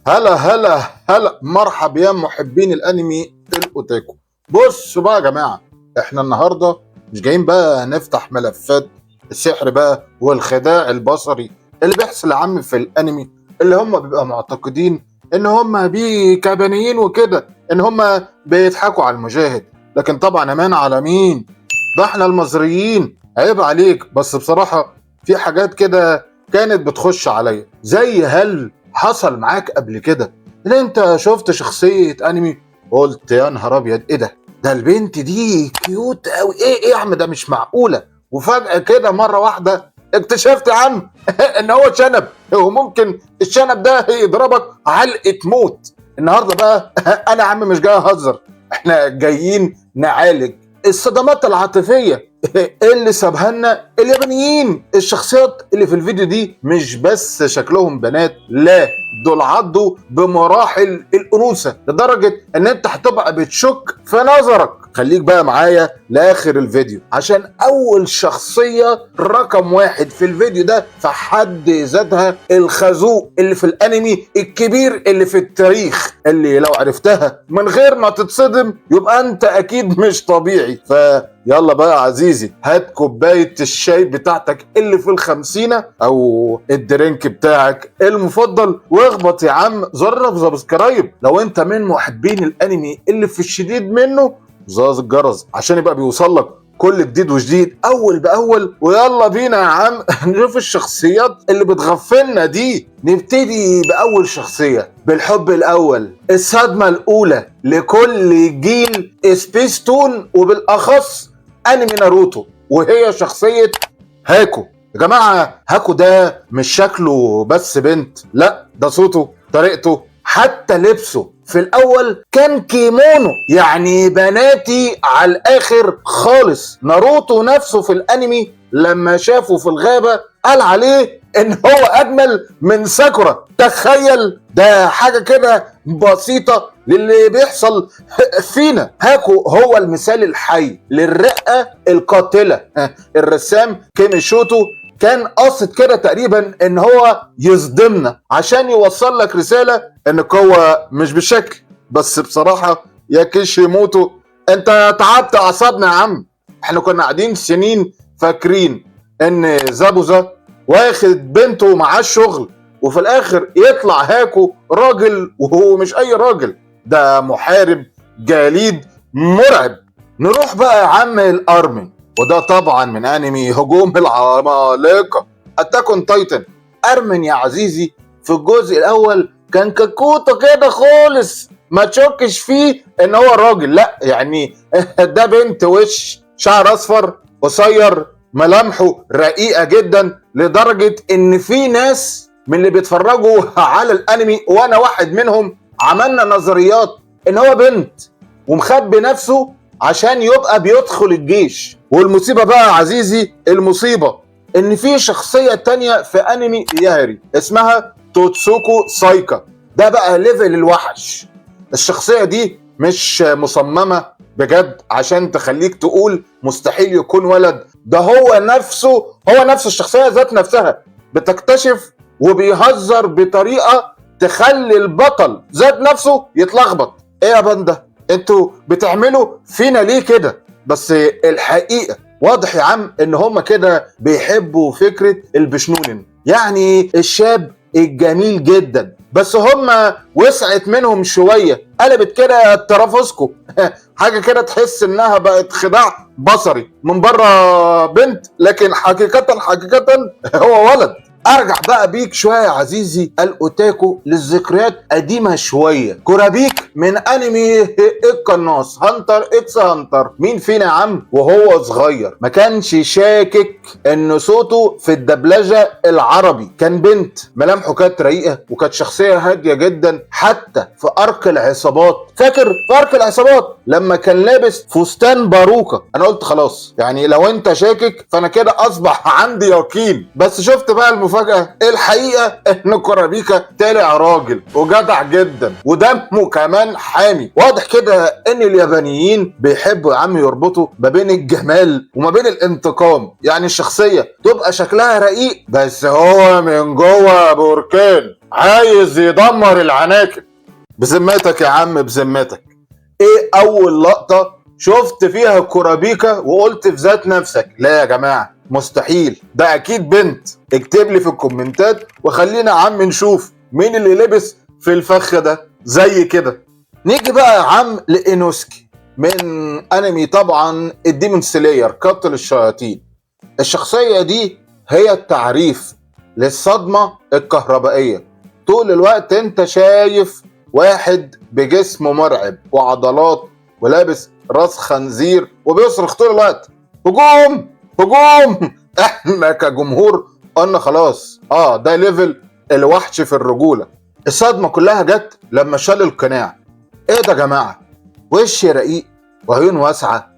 هلا هلا هلا، مرحب يا محبين الانمي الاوتاكو. بصوا بقى يا جماعه، احنا النهارده مش جايين بقى نفتح ملفات السحر بقى والخداع البصري اللي بيحصل يا عم في الانمي، اللي هم بيبقى معتقدين ان هم كبنيين وكده، ان هم بيضحكوا على المشاهد. لكن طبعا امان على مين؟ ده احنا المصريين، عيب عليك. بس بصراحه في حاجات كده كانت بتخش عليا، زي هل حصل معاك قبل كده ان انت شفت شخصية انمي قلت يا نهار ابيض، ايه ده البنت دي كيوت قوي، ايه يا عم، ده مش معقولة. وفجأة كده مرة واحدة اكتشفت يا عم ان هو شنب، وممكن الشنب ده يضربك علقة موت. النهاردة بقى انا يا عم مش جاي اهزر، احنا جايين نعالج الصدمات العاطفية اللي سابها لنا اليابانيين. الشخصيات اللي في الفيديو دي مش بس شكلهم بنات، لا، دول عدوا بمراحل الانوثه لدرجه ان انت هتبقى بتشك في نظرك. خليك بقى معايا لاخر الفيديو، عشان اول شخصيه رقم واحد في الفيديو ده في حد ذاتها الخازوق اللي في الانمي الكبير اللي في التاريخ، اللي لو عرفتها من غير ما تتصدم يبقى انت اكيد مش طبيعي. يلا بقى يا عزيزي، هات كوباية الشاي بتاعتك اللي في الخمسينة او الدرينك بتاعك المفضل، واخبط يا عم زر سبسكرايب لو انت من محبين الانمي اللي في الشديد منه، زاز الجرس عشان يبقى بيوصل لك كل جديد وجديد اول باول. ويلا بينا يا عم نشوف الشخصيات اللي بتغفلنا دي. نبتدي باول شخصيه، بالحب الاول، الصدمه الاولى لكل جيل سبيس تون، وبالاخص انمي ناروتو، وهي شخصيه هاكو. يا جماعه، هاكو ده مش شكله بس بنت، لا، ده صوته، طريقته، حتى لبسه في الاول كان كيمونو، يعني بناتي على الاخر خالص. ناروتو نفسه في الانمي لما شافه في الغابه قال عليه ان هو اجمل من ساكورا. تخيل، ده حاجه كده بسيطه للي بيحصل فينا. هاكو هو المثال الحي للرقه القاتله. الرسام كيميشوتو كان قاصد كده تقريبا ان هو يصدمنا عشان يوصل لك رساله ان القوه مش بالشكل بس. بصراحه يا كيشيموتو، انت تعبت اعصابنا يا عم. احنا كنا قاعدين سنين فاكرين ان زابوزا واخد بنته معاه الشغل، وفي الاخر يطلع هاكو راجل، وهو مش اي راجل، ده محارب جليد مرعب. نروح بقى يا عم الارمن، وده طبعا من انمي هجوم العمالقه اتاك اون تايتن. ارمن يا عزيزي في الجزء الاول كان ككوته كده خالص، ما تشكش فيه ان هو راجل، لا يعني ده بنت وش شعر اصفر قصير، ملامحه رقيقه جدا لدرجه ان في ناس من اللي بيتفرجوا على الانمي وانا واحد منهم عملنا نظريات ان هو بنت ومخبي نفسه عشان يبقى بيدخل الجيش. والمصيبه بقى يا عزيزي، المصيبه ان في شخصيه تانية في انمي ياهري اسمها توتسوكو سايكا. ده بقى ليفل الوحش. الشخصيه دي مش مصممه بجد عشان تخليك تقول مستحيل يكون ولد، ده هو نفس الشخصيه ذات نفسها بتكتشف وبيهزر بطريقه تخلي البطل ذات نفسه يتلخبط. ايه يا باندا، انتوا بتعملوا فينا ليه كده؟ بس الحقيقه واضح يا عم ان هما كده بيحبوا فكره البشنونن، يعني الشاب الجميل جدا، بس هما وسعت منهم شويه، قلبت كده ترافسكو حاجه كده تحس انها بقت خداع بصري. من بره بنت لكن حقيقه هو ولد. ارجع بقى بيك شويه يا عزيزي الاوتاكو للذكريات قديمه شويه. كورابيك من انمي القناص هانتر اكس هانتر. مين فينا يا عم وهو صغير ما كانش شاكك ان صوته في الدبلجه العربي كان بنت؟ ملامحه كانت رقيقه وكانت شخصيه هاديه جدا. حتى في ارك العصابات، فاكر في ارك العصابات لما كان لابس فستان باروكه؟ انا قلت خلاص، يعني لو انت شاكك فانا كده اصبح عندي يقين. بس شفت بقى المفاجاه، الحقيقه ان كورابيكا طلع راجل وجدع جدا ودمه كمان حامي. واضح كده ان اليابانيين بيحبوا يا عم يربطوا ما بين الجمال وما بين الانتقام، يعني الشخصيه تبقى شكلها رقيق بس هو من جوه بركان. عايز يدمر العناكب. بذمتك يا عم، بذمتك، ايه اول لقطة شفت فيها كورابيكا وقلت في ذات نفسك لا يا جماعة مستحيل، ده اكيد بنت؟ اكتب لي في الكومنتات وخلينا يا عم نشوف مين اللي لبس في الفخ ده زي كده. نيجي بقى يا عم لإينوسكي من انمي طبعا الديمون سلاير، قاتل الشياطين. الشخصية دي هي التعريف للصدمة الكهربائية. طول الوقت انت شايف واحد بجسم مرعب وعضلات ولابس راس خنزير وبيصرخ طول الوقت هجوم هجوم. احنا كجمهور قلنا خلاص ده ليفل الوحش في الرجولة. الصدمة كلها جت لما شال القناع. ايه ده يا جماعة؟ وش رقيق وعيون واسعة،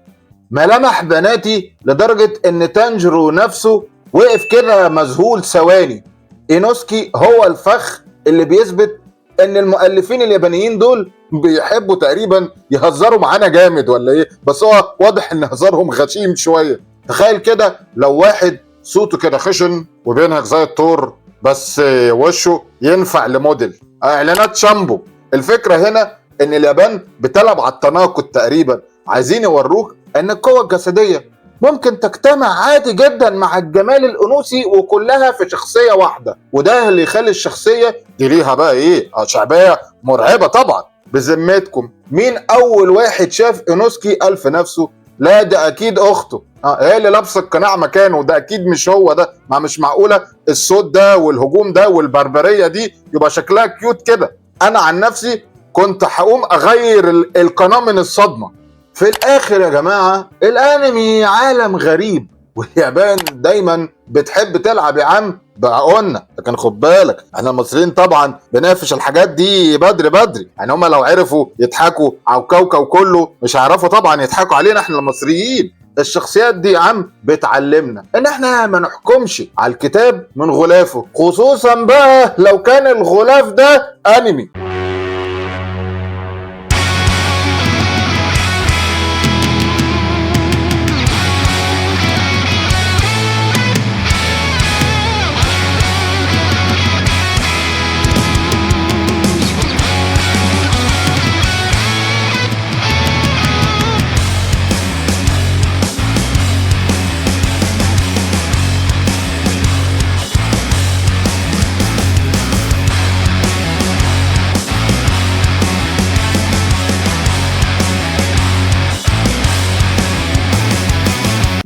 ملامح بناتي، لدرجة ان تانجرو نفسه وقف كده مذهول ثواني. إينوسكي هو الفخ اللي بيثبت ان المؤلفين اليابانيين دول بيحبوا تقريبا يهزروا معانا جامد ولا ايه، بس هو واضح ان هزارهم غشيم شوية. تخيل كده لو واحد صوته كده خشن وبينهك زي الطور، بس وشه ينفع لموديل اعلانات شامبو. الفكرة هنا ان اليابان بتلعب على التناقض تقريبا، عايزين يوروك ان القوة الجسدية ممكن تجتمع عادي جدا مع الجمال الانوثي وكلها في شخصية واحدة، وده اللي يخلي الشخصية دي ليها بقى ايه شعبية مرعبة طبعا. بذمتكم مين اول واحد شاف إينوسكي قال في نفسه لا ده اكيد اخته، هي اللي لابسه القناع مكانه، ده اكيد مش هو ده، ما مش معقولة الصوت ده والهجوم ده والبربرية دي يبقى شكلها كيوت كده. انا عن نفسي كنت هقوم اغير القناة من الصدمة. في الاخر يا جماعة الانمي عالم غريب، واليابان دايما بتحب تلعب يا عم بعقولنا، لكن خد بالك احنا المصريين طبعا بنافش الحاجات دي بدري بدري، يعني هما لو عرفوا يضحكوا على الكوكب كله مش هيعرفوا طبعا يضحكوا علينا احنا المصريين. الشخصيات دي يا عم بتعلمنا ان احنا ما نحكمش على الكتاب من غلافه، خصوصا بقى لو كان الغلاف ده انمي.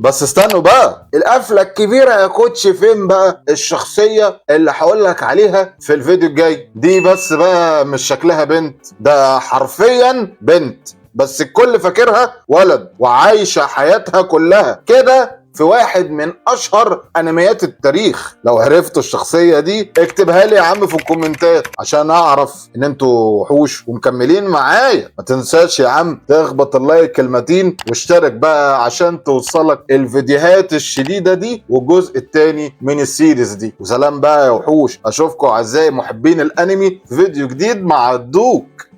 بس استنوا بقى، القفله الكبيره يا كوتش فين بقى الشخصيه اللي هقول لك عليها في الفيديو الجاي دي؟ بس بقى مش شكلها بنت، ده حرفيا بنت، بس الكل فاكرها ولد وعايشه حياتها كلها كده في واحد من اشهر انميات التاريخ. لو عرفتوا الشخصيه دي اكتبها لي يا عم في الكومنتات عشان اعرف ان انتوا وحوش ومكملين معايا. ما تنساش يا عم تخبط اللايك المتين واشترك بقى عشان توصلك الفيديوهات الشديده دي والجزء الثاني من السيريز دي. وسلام بقى يا وحوش، اشوفكم اعزائي محبين الانمي في فيديو جديد مع الدوك.